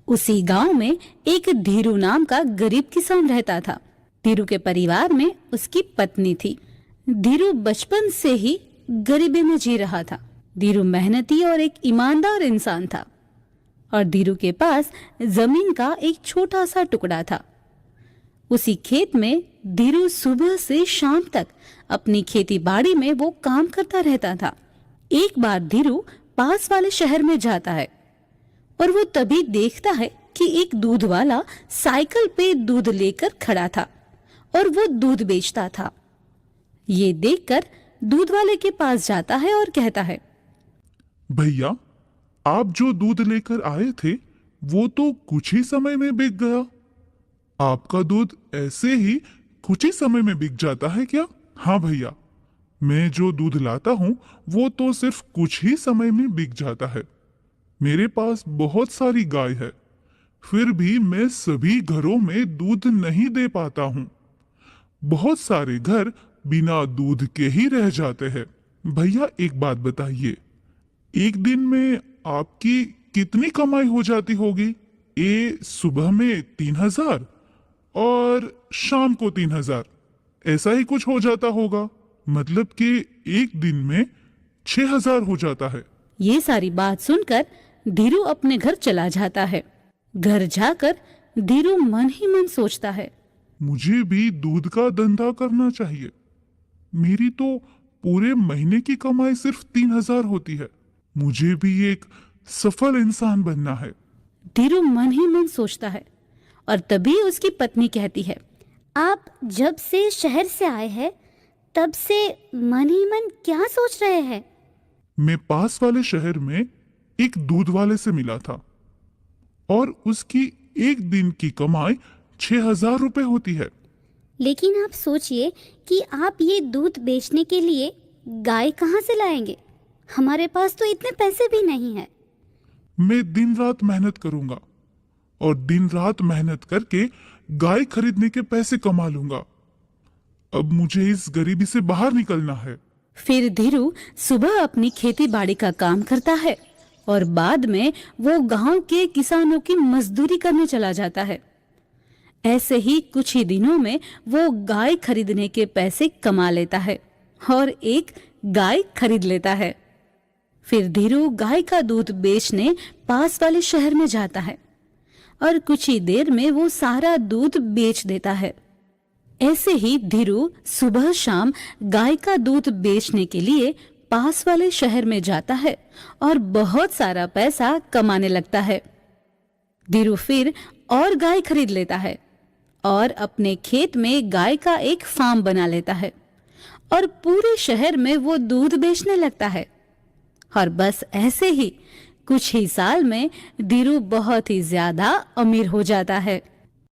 उसी गांव में एक धीरू नाम का गरीब किसान रहता था। धीरू के परिवार में उसकी पत्नी थी। धीरू बचपन से ही गरीबी में जी रहा था। धीरू मेहनती और एक ईमानदार इंसान था और धीरू के पास जमीन का एक छोटा सा टुकड़ा था। उसी खेत में धीरू सुबह से शाम तक अपनी खेती बाड़ी में वो काम करता रहता था। एक बार धीरू पास वाले शहर में जाता है और वो तभी देखता है कि एक दूध वाला साइकिल पे दूध लेकर खड़ा था और वो दूध बेचता था। ये देखकर दूध वाले के पास जाता है और कहता है, भैया, आप जो दूध लेकर आए थे वो तो कुछ ही समय में बिक गया। आपका दूध ऐसे ही कुछ ही समय में बिक जाता है क्या? हाँ भैया, मैं जो दूध लाता हूँ वो तो सिर्फ कुछ ही समय में बिक जाता है। मेरे पास बहुत सारी गाय है, फिर भी मैं सभी घरों में दूध नहीं दे पाता हूँ। बहुत सारे घर बिना दूध के ही रह जाते हैं। भैया एक बात बताइए, एक दिन में आपकी कितनी कमाई हो जाती होगी? ये सुबह में 3,000 और शाम को 3,000, ऐसा ही कुछ हो जाता होगा। मतलब कि एक दिन में 6,000 हो जाता है। ये सारी बात सुनकर धीरू अपने घर चला जाता है। घर जाकर धीरू मन ही मन सोचता है, मुझे भी दूध का धंधा करना चाहिए। मेरी तो पूरे महीने की कमाई सिर्फ 3,000 होती है। मुझे भी एक सफल इंसान बनना है। धीरू मन ही मन सोचता है और तभी उसकी पत्नी कहती है, आप जब से शहर से आए हैं तब से मन ही मन क्या सोच रहे हैं? मैं पास वाले शहर में एक दूध वाले से मिला था और उसकी एक दिन की कमाई 6,000 रुपए होती है। लेकिन आप सोचिए कि आप ये दूध बेचने के लिए गाय कहाँ से लाएंगे? हमारे पास तो इतने पैसे भी नहीं है। मैं दिन रात मेहनत करूंगा और दिन रात मेहनत करके गाय खरीदने के पैसे कमा लूंगा। अब मुझे इस गरीबी से बाहर निकलना है। फिर धीरू सुबह अपनी खेती बाड़ी का काम करता है और बाद में वो गांव के किसानों की मजदूरी करने चला जाता है। ऐसे ही कुछ ही दिनों में वो गाय खरीदने के पैसे कमा लेता है और एक गाय खरीद लेता है। फिर धीरू गाय का दूध बेचने पास वाले शहर में जाता है और कुछ ही देर में वो सारा दूध बेच देता है। ऐसे ही धीरू सुबह शाम गाय का दूध बेचने के लिए पास वाले शहर में जाता है और बहुत सारा पैसा कमाने लगता है। धीरू फिर और गाय खरीद लेता है और अपने खेत में गाय का एक फार्म बना लेता है और पूरे शहर में वो दूध बेचने लगता है। और बस ऐसे ही कुछ ही साल में धीरू बहुत ही ज्यादा अमीर हो जाता है।